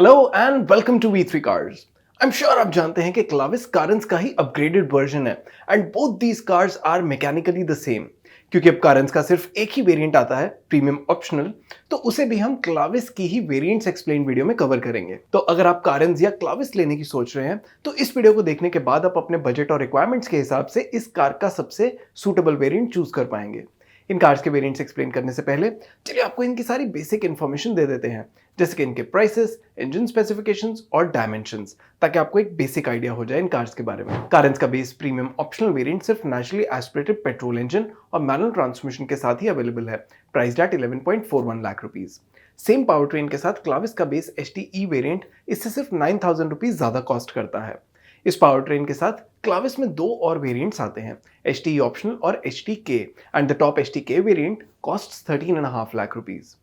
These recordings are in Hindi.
Hello and welcome to V three cars. I am sure आप जानते हैं कि क्लाविस कारंस का ही अपग्रेडेड वर्जन है and both these cars are mechanically the same. क्योंकि अब कारंस का सिर्फ एक ही वेरिएंट आता है, प्रीमियम ऑप्शनल, तो उसे भी हम क्लाविस की ही वेरिएंट्स एक्सप्लेन वीडियो में कवर करेंगे। तो अगर आप कारंस या क्लाविस लेने की सोच रहे हैं तो इस वीडियो को देखने के बाद आप अपने बजट और रिक्वायरमेंट्स के हिसाब से इस कार का सबसे सूटेबल वेरिएंट चूज कर पाएंगे। इन कार्स के वेरिएंट्स एक्सप्लेन करने से पहले चलिए आपको इनकी सारी बेसिक इन्फॉर्मेशन दे देते हैं, जैसे कि इनके प्राइसेस, इंजन स्पेसिफिकेशंस और डायमेंशंस, ताकि आपको एक बेसिक आइडिया हो जाए इन कार्स के बारे में। कारंस का बेस प्रीमियम ऑप्शनल वेरिएंट सिर्फ नेचुरली एस्पिरेटेड पेट्रोल इंजन और मैनुअल ट्रांसमिशन के साथ ही अवेलेबल है, priced eight 11.41 lakh rupees. Same power train के साथ क्लाविस का बेस HTE वेरिएंट इससे सिर्फ 9,000 रुपीज ज्यादा कॉस्ट करता है। इस पावर ट्रेन के साथ क्लाविस में दो और वेरिएंट्स आते हैं, HTE ऑप्शनल और HTK, and the top HTK variant costs 13.5 lakh rupees.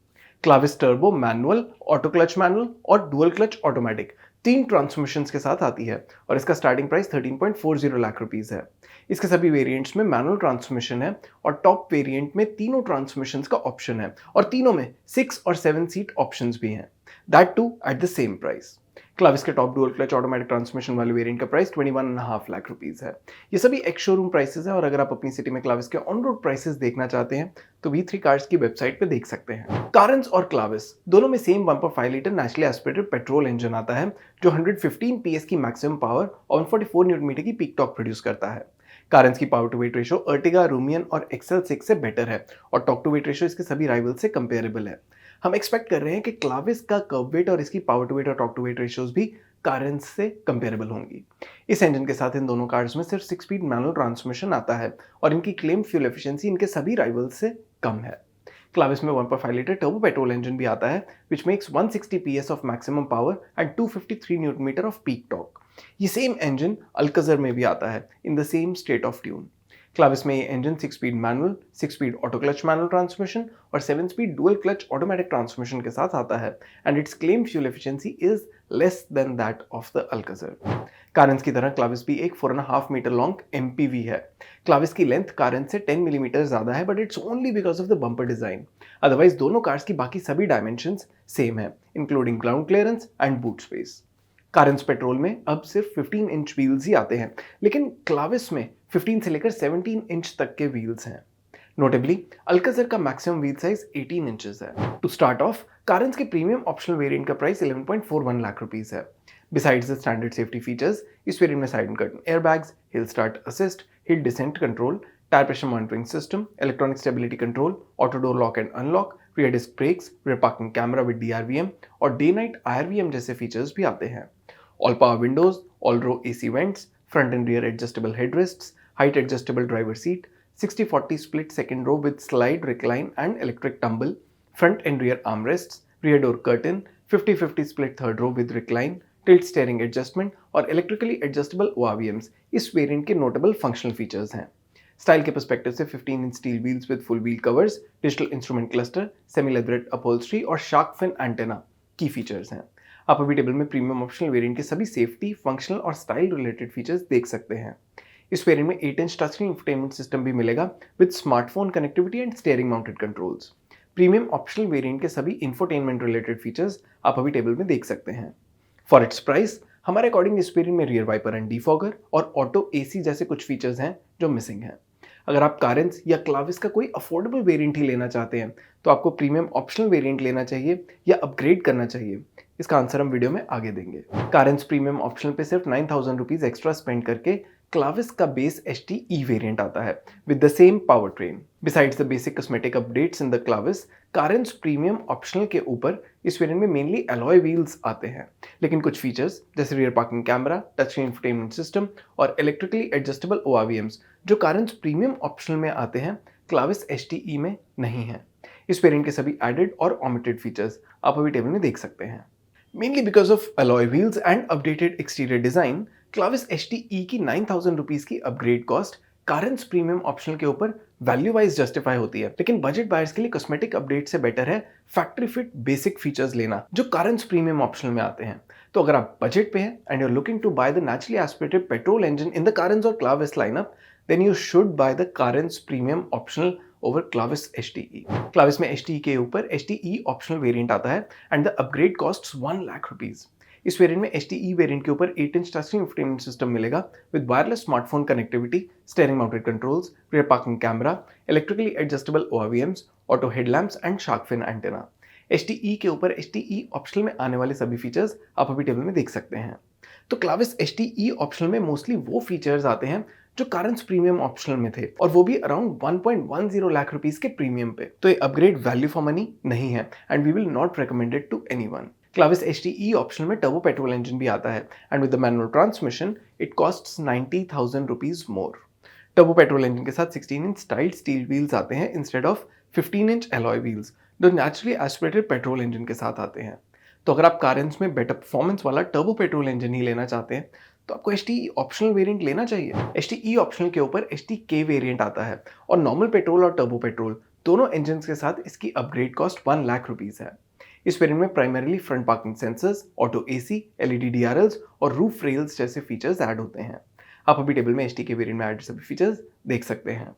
क्लाविस turbo manual, auto clutch manual और डुअल क्लच ऑटोमेटिक तीन ट्रांसमिशंस के साथ आती है और इसका स्टार्टिंग प्राइस 13.40 लाख रुपीज है। इसके सभी वेरिएंट्स में मैनुअल ट्रांसमिशन है और टॉप वेरिएंट में तीनों ट्रांसमिशंस का ऑप्शन है और तीनों में 6 और 7 सीट ऑप्शंस भी हैं, that too at the same price. Clavis के top dual clutch automatic transmission वाले वेरिएंट का प्राइस 21.5 लाख रुपीज है। ये सभी एक्स शोरूम प्राइसेस है और अगर आप अपनी सिटी में क्लाविस के ऑन रोड प्राइसेस देखना चाहते हैं तो V3 कार्स की वेबसाइट पे देख सकते हैं। कारंस और क्लाविस दोनों में same 1.5 litre naturally aspirated petrol engine आता है जो 115 PS की मैक्सिमम पावर और 144 न्यूटन मीटर की पीक टॉर्क प्रोड्यूस करता है। कारंस की power to weight ratio Ertiga, Rumion और XL6 से बेटर है और टॉर्क टू वेट रेशियो इसके सभी राइवल से कंपेरेबल है। हम एक्सपेक्ट कर रहे हैं कि क्लाविस का कर्व वेट और इसकी पावर टू वेट और टॉर्क टू वेट रेशियोज भी कारंस से कंपेरेबल होंगी। इस इंजन के साथ इन दोनों कार्स में सिर्फ 6 स्पीड मैनुअल ट्रांसमिशन आता है और इनकी क्लेम फ्यूल एफिशिएंसी इनके सभी राइवल्स से कम है। क्लाविस में 1.5 लीटर टर्बो पेट्रोल इंजन भी आता है which makes 160 PS of maximum power and 253 newton metre of peak torque। ये सेम इंजन अल्काज़र में भी आता है in the same state of tune. Clavis में ये engine 6 speed manual, 6 speed auto clutch manual transmission और 7 speed dual clutch automatic transmission के साथ आता है and its claim fuel efficiency is less than that of the Alcazar. Carens की तरह क्लाविस भी एक 4.5 मीटर लॉन्ग MPV है। क्लाविस की लेंथ कारंस से 10 मिलीमीटर ज्यादा है but it's only because of the bumper design. Otherwise दोनों कार्स की बाकी सभी डायमेंशंस सेम है, including ground clearance and boot space. Carens petrol में अब सिर्फ 15 इंच व्हील्स ही आते हैं, लेकिन क्लाविस में 15 से लेकर 17 इंच तक के व्हील्स हैं। नोटेबली अल्काज़र का मैक्सिमम व्हील साइज 18 इंचेस है। टू स्टार्ट ऑफ, कारंस के प्रीमियम ऑप्शनल वेरिएंट का प्राइस 11.41 लाख रुपीस है। Besides the standard safety features, इस वेरिएंट में side curtain airbags, hill start assist, hill descent control, tyre pressure monitoring system, electronic stability control, auto door lock and unlock, rear disc brakes, rear parking camera with DRVM और डे नाइट IRVM जैसे फीचर्स भी आते हैं। All power windows, all row AC vents, front and rear adjustable headrests, height adjustable driver seat, 60-40 split second row with slide, recline and electric tumble, front and rear armrests, rear door curtain, 50-50 split third row with recline, tilt steering adjustment और electrically adjustable ORVMs इस वेरिएंट के नोटेबल फंक्शनल फीचर्स हैं। स्टाइल के पर्सपेक्टिव से 15 inch steel wheels with full wheel covers, digital instrument cluster, semi leatherette upholstery और शार्क फिन एंटेना की फीचर्स हैं। आप अभी टेबल में प्रीमियम ऑप्शनल वेरिएंट के सभी सेफ्टी, फंक्शनल और स्टाइल रिलेटेड फीचर्स देख सकते हैं। इस वेरिएंट में 8 inch touch screen infotainment system भी मिलेगा with smartphone connectivity and steering mounted controls. Premium optional variant के सभी इंफोटेनमेंट रिलेटेड फीचर्स आप अभी टेबल में देख सकते हैं। फॉर इट्स प्राइस, हमारे अकॉर्डिंग इस वेरिएंट में रियर वाइपर एंड डिफॉगर और ऑटो AC जैसे कुछ फीचर्स हैं जो मिसिंग हैं। अगर आप कारंस या क्लाविस का कोई अफोर्डेबल वेरिएंट ही लेना चाहते हैं तो आपको प्रीमियम ऑप्शनल वेरिएंट लेना चाहिए या अपग्रेड करना चाहिए। इसका आंसर हम वीडियो में आगे देंगे। कारंस प्रीमियम ऑप्शनल पे सिर्फ 9,000 रुपीज एक्स्ट्रा स्पेंड करके क्लाविस का बेस HTE वेरिएंट आता है with the same power train. Besides the basic cosmetic updates in the Clavis, Carens premium optional के ऊपर इस वेरिएंट में मेनली अलॉय व्हील्स आते हैं, लेकिन कुछ फीचर्स जैसे rear parking camera, touch screen infotainment system और इलेक्ट्रिकली एडजस्टेबल ORVMs जो कारंस प्रीमियम ऑप्शनल में आते हैं, क्लाविस HTE में नहीं है। इस वेरिएंट के सभी एडेड और ओमिटेड फीचर्स आप अभी टेबल में देख सकते हैं। Mainly because of alloy wheels and updated exterior design, क्लाविस HTE की 9,000 रुपीज की अपग्रेड कॉस्ट कारंस प्रीमियम ऑप्शनल के ऊपर वैल्यू वाइज जस्टिफाई होती है, लेकिन बजट बायर्स के लिए कॉस्मेटिक अपडेट से बेटर है फैक्ट्री फिट बेसिक फीचर्स लेना जो कारंस प्रीमियम ऑप्शनल में आते हैं। तो अगर आप बजट पे हैं and you are looking to buy the naturally aspirated petrol engine in the Carens और Clavis lineup, then you should buy the Carens Premium Optional over Clavis HTE. Clavis में HTE के ऊपर HTE ऑप्शनल वेरिएंट आता है and the upgrade costs 1 lakh rupees. इस वेरिएंट में HTE वेरिएंट के ऊपर 8 इंच टचस्क्रीन इंफोटेनमेंट सिस्टम मिलेगा with wireless smartphone connectivity, steering mounted controls, rear parking camera, electrically adjustable ORVMs, auto headlamps and shark fin antenna. HTE के ऊपर HTE ऑप्शनल में आने वाले सभी फीचर्स आप अभी टेबल में देख सकते हैं। तो क्लाविस HTE ऑप्शनल में मोस्टली वो फीचर्स आते हैं जो कारंस प्रीमियम ऑप्शनल में थे, और वो भी अराउंड 1.10 लाख रुपीस के प्रीमियम पे। तो ये अपग्रेड वैल्यू फॉर मनी नहीं है and we will not recommended to anyone. Clavis HTE optional में टर्बो पेट्रोल इंजन भी आता है and with the manual transmission it costs 90,000 rupees more. Turbo petrol engine के साथ 16 इंच स्टाइल्ड स्टील व्हील्स आते हैं instead of 15 inch alloy wheels जो नेचुरली एस्पिरेटेड पेट्रोल इंजन के साथ आते हैं। तो अगर आप कारंस में बेटर परफॉर्मेंस वाला टर्बो पेट्रोल इंजन ही लेना चाहते हैं तो आपको HTE ऑप्शनल वेरिएंट लेना चाहिए। HTE ऑप्शनल के ऊपर HTK वेरिएंट आता है और नॉर्मल पेट्रोल और टर्बो पेट्रोल दोनों इंजन के साथ इसकी अपग्रेड कॉस्ट 1 लाख रुपीज है। इस वेरिएंट में primarily front parking sensors, auto AC, LED DRLs और रूफ रेल्स जैसे फीचर्स ऐड होते हैं। आप अभी टेबल में HTK वेरिएंट में ऐड सभी फीचर्स देख सकते हैं।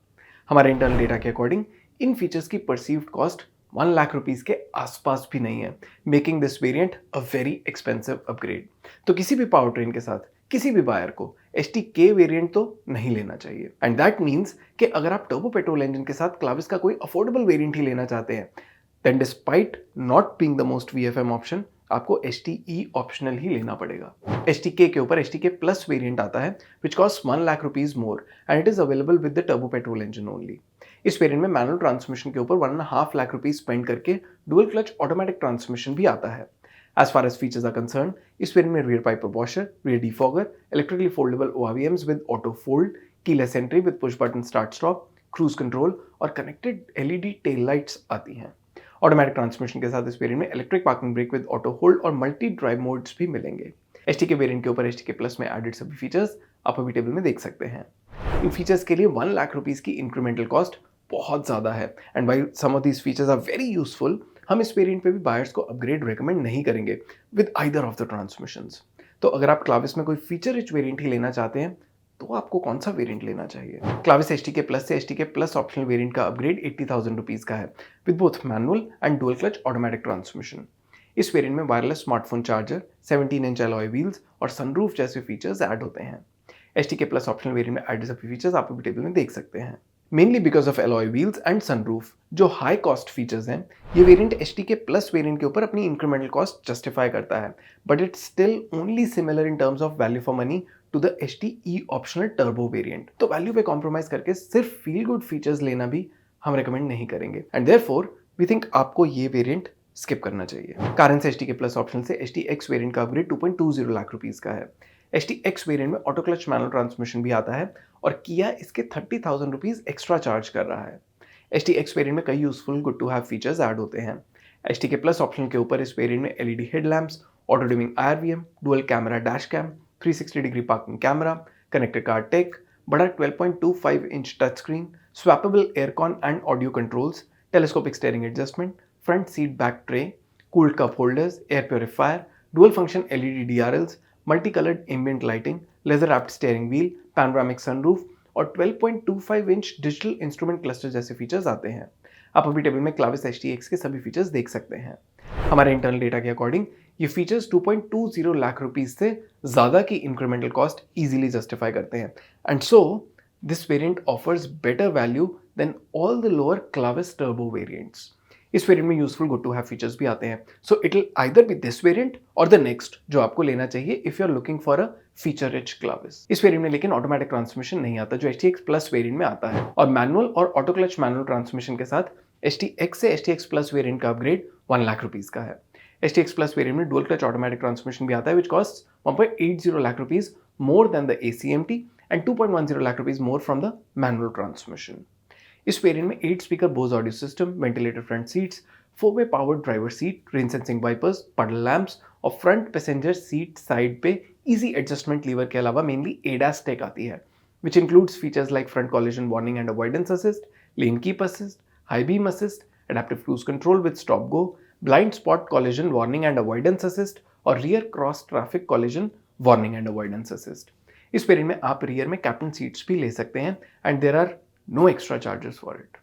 हमारे इंटरनल डेटा के अकॉर्डिंग इन फीचर्स की परसीव्ड कॉस्ट 1 लाख रुपीस के आसपास भी नहीं है, making this variant a very expensive upgrade. तो किसी भी पावर ट्रेन के साथ किसी भी बायर को HTK वेरिएंट तो नहीं लेना चाहिए एंड दैट मीन्स कि अगर आप टर्बो पेट्रोल इंजन के साथ क्लाविस का कोई अफोर्डेबल वेरिएंट ही लेना चाहते हैं then despite not being the most VFM option आपको HTE ऑप्शनल ही लेना पड़ेगा। HTK के ऊपर HTK प्लस वेरिएंट आता है which cost 1 lakh rupees more and it is available with the turbo petrol engine only. इस वेरिएंट में मैनुअल ट्रांसमिशन के ऊपर 1.5 लाख रुपीज स्पेंड करके डुअल क्लच ऑटोमेटिक ट्रांसमिशन भी आता है। As far as features are concerned, इस वेरिएंट में rear pipe washer, rear defogger, electrically foldable ORVMs with auto fold, keyless entry with push button start stop, cruise control और connected LED tail lights आती हैं। ऑटोमेटिक ट्रांसमिशन के साथ इस वेरिएंट में electric parking brake with auto hold और मल्टी ड्राइव मोड्स भी मिलेंगे। HTK वेरिएंट के ऊपर HTK प्लस में एडेड सभी फीचर्स आप अभी टेबल में देख सकते हैं। इन फीचर्स के लिए 1 लाख रुपीस की इंक्रीमेंटल कॉस्ट बहुत ज़्यादा है and while some of these features are very useful, हम इस वेरिएंट पे भी बायर्स को अपग्रेड रेकमेंड नहीं करेंगे with either of the transmissions. तो अगर आप क्लाविस में कोई फीचर रिच वेरिएंट ही लेना चाहते हैं तो आपको कौन सा वेरिएंट लेना चाहिए? क्लाविस HTK प्लस से HTK प्लस ऑप्शनल वेरिएंट का अपग्रेड 80,000 रुपीज का है with both manual and dual clutch automatic transmission. इस वेरिएंट में wireless smartphone charger, 17 inch alloy wheels और सनरूफ जैसे फीचर्स ऐड होते हैं। HTK प्लस ऑप्शनल वेरिएंट में ऐड सभी फीचर्स आप अभी टेबल में देख सकते हैं। Mainly because of alloy wheels and sunroof जो हाई कॉस्ट फीचर्स हैं, ये वेरिएंट HTK प्लस वेरिएंट के ऊपर अपनी इंक्रीमेंटल कॉस्ट जस्टिफाई करता है, but it's still only similar in terms of value for money to the HTE optional turbo variant. तो वैल्यू पे कॉम्प्रोमाइज करके सिर्फ फील गुड फीचर्स लेना भी हम रेकमेंड नहीं करेंगे एंड देयरफॉर वी थिंक आपको ये वेरिएंट स्किप करना चाहिए। कारंस HTK प्लस ऑप्शन से HTX वेरिएंट का अपग्रेड 2.20 लाख रुपीस का है। HTX वेरिएंट में ऑटो क्लच मैनुअल ट्रांसमिशन भी आता है और किया इसके 30,000 रुपीज एक्स्ट्रा चार्ज कर रहा है। HTX वेरिएंट में कई useful good to have features add होते हैं। HTK प्लस ऑप्शन के ऊपर इस वेरिएंट में LED headlamps, auto dimming IRVM, dual camera dash cam, 360 degree parking camera, connected car tech, बड़ा 12.25 inch touch screen, swappable aircon and audio controls, telescopic steering adjustment, front seat back tray, cooled cup holders, air purifier, dual function LED DRLs, multi coloured ambient lighting, leather wrapped steering wheel, panoramic sunroof और 12.25 इंच डिजिटल इंस्ट्रूमेंट क्लस्टर जैसे फीचर्स आते हैं। आप अभी टेबल में क्लाविस HTX के सभी फीचर्स देख सकते हैं। हमारे इंटरनल डेटा के अकॉर्डिंग ये फीचर्स 2.20 लाख रुपीज से ज़्यादा की इंक्रीमेंटल कॉस्ट इजीली जस्टिफाई करते हैं and so this variant offers better value than all the lower Clavis turbo variants. इस वेरिएंट में useful good to have features भी आते हैं, so it will either be this variant और द नेक्स्ट जो आपको लेना चाहिए if you are looking for a feature rich क्लाविस। इस वेरिएंट में लेकिन ऑटोमेटिक ट्रांसमिशन नहीं आता जो HTX प्लस वेरिएंट में आता है, और मैनुअल और ऑटो क्लच मैनुअल ट्रांसमिशन के साथ HTX से HTX प्लस वेरिएंट का अपग्रेड 1 लाख रुपीज का है। HTX प्लस वेरिएंट में डुअल क्लच ऑटोमेटिक ट्रांसमिशन भी आता है which cost 1.80 lakh rupees more than the ACMT and 2.10 lakh rupees more from the manual transmission. इस वेरिएंट में 8 speaker Bose audio system, ventilated front seats, 4-way powered driver seat, rain sensing wipers, puddle lamps और फ्रंट पैसेंजर सीट साइड पे इजी एडजस्टमेंट लीवर के अलावा मेनली ADAS टेक आती है which includes features like front collision warning and avoidance assist, lane keep assist, high beam assist, adaptive cruise control with stop go, blind spot collision warning and avoidance assist और rear cross traffic collision warning and avoidance assist. इस वेरिएंट में आप रियर में कैप्टन सीट्स भी ले सकते हैं and there are no extra charges for it.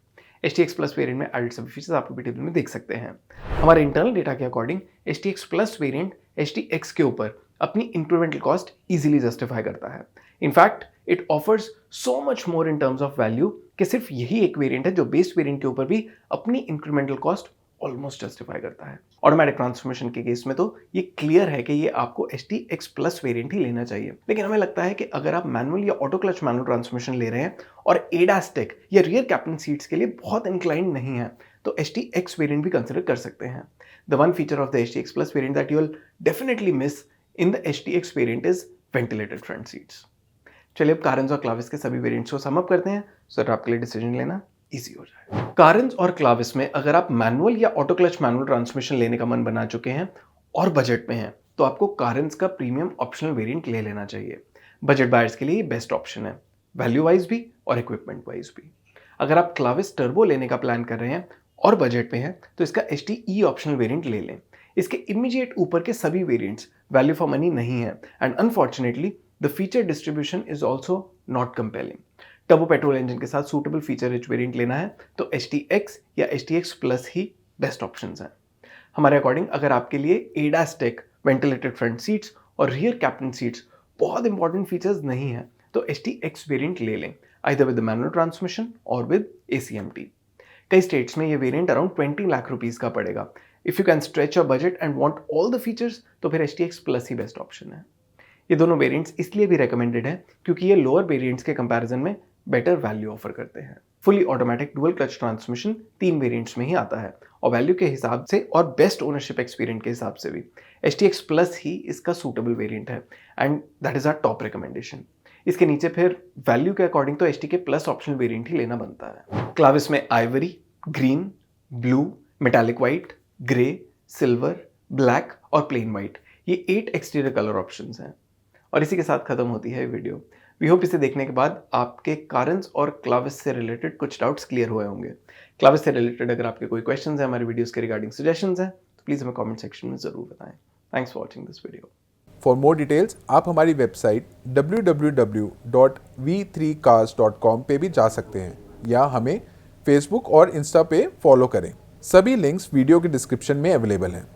HTX plus variant में एडेड सभी फीचर्स आप टेबल में देख सकते हैं। हमारे इंटरनल डेटा के according HTX plus variant HTX के ऊपर अपनी इंक्रीमेंटल कॉस्ट इजीली जस्टिफाई करता है। In fact it offers so much more in terms of value कि सिर्फ यही एक वेरिएंट है जो बेस वेरिएंट के ऊपर भी अपनी इंक्रीमेंटल कॉस्ट ऑलमोस्ट जस्टिफाई करता है। ऑटोमेटिक ट्रांसफॉर्मेशन के केस में तो ये क्लियर है कि ये आपको HTX प्लस वेरिएंट ही लेना चाहिए, लेकिन हमें लगता है कि अगर आप मैनुअल या ऑटो क्लच मैनुअल ट्रांसफॉर्मेशन ले रहे हैं और ADAS टेक या रियर कैप्टन सीट्स के लिए बहुत इंक्लाइंड नहीं है तो HTX वेरिएंट भी कंसिडर कर सकते हैं। The one feature of the HTX plus variant that you will definitely miss in the HTX variant is ventilated front seats. चलिए अब कारंज और क्लाविस के सभी वेरिएंट्स को सम अप करते हैं सो दैट आपके लिए डिसीजन लेना इजी हो जाए। कारंज और क्लाविस में अगर आप मैनुअल या ऑटो क्लच मैनुअल ट्रांसमिशन लेने का मन बना चुके हैं और बजट में हैं तो आपको कारंज का प्रीमियम ऑप्शनल वेरिएंट ले लेना चाहिए। बजट बायर्स के लिए बेस्ट ऑप्शन है, वैल्यू वाइज भी और इक्विपमेंट वाइज भी। अगर आप क्लाविस टर्बो लेने का प्लान कर रहे हैं और बजट में है तो इसका HTE ऑप्शनल वेरिएंट ले लें। इसके इमीडिएट ऊपर के सभी वेरिएंट्स वैल्यू फॉर मनी नहीं है and unfortunately the feature distribution is also not compelling. Turbo petrol engine के साथ सूटेबल फीचर रिच वेरिएंट लेना है तो HTX या HTX प्लस ही बेस्ट ऑप्शंस हैं। हमारे अकॉर्डिंग अगर आपके लिए ADAS tech, ventilated front seats और रियर कैप्टन सीट्स बहुत इंपॉर्टेंट फीचर्स नहीं है तो HTX वेरिएंट ले लें, आइदर विद मैनुअल ट्रांसमिशन और विद ACMT। कई स्टेट्स में ये वेरिएंट अराउंड 20 लाख रुपीस का पड़ेगा। If you can stretch your budget and want all the features तो फिर HTX प्लस ही बेस्ट ऑप्शन है। ये दोनों वेरिएंट्स इसलिए भी रेकमेंडेड है क्योंकि ये लोअर वेरिएंट्स के कंपैरिजन में बेटर वैल्यू ऑफर करते हैं। Fully automatic dual clutch transmission 3 variants में ही आता है और वैल्यू के हिसाब से और बेस्ट ओनरशिप एक्सपीरियंस के हिसाब से भी HTX प्लस ही इसका सूटेबल वेरिएंट है and that is our top recommendation. इसके नीचे फिर वैल्यू के अकॉर्डिंग तो HTK प्लस ऑप्शनल वेरिएंट ही लेना बनता है। क्लाविस में ivory, green, blue, metallic white, grey, silver, black और प्लेन व्हाइट ये 8 एक्सटीरियर कलर ऑप्शंस हैं। और इसी के साथ खत्म होती है वीडियो। वी होप इसे देखने के बाद आपके कारंज और क्लाविस से रिलेटेड कुछ डाउट्स क्लियर हुए होंगे। क्लाविस से रिलेटेड अगर आपके कोई क्वेश्चंस हैं, हमारे वीडियोस के रिगार्डिंग सजेशंस हैं तो प्लीज़ हमें कमेंट सेक्शन में ज़रूर बताएं। Thanks for watching this video. For more details आप हमारी वेबसाइट www.v3cars.com पे भी जा सकते हैं या हमें फेसबुक और इंस्टा पे फॉलो करें। सभी लिंक्स वीडियो के डिस्क्रिप्शन में अवेलेबल हैं।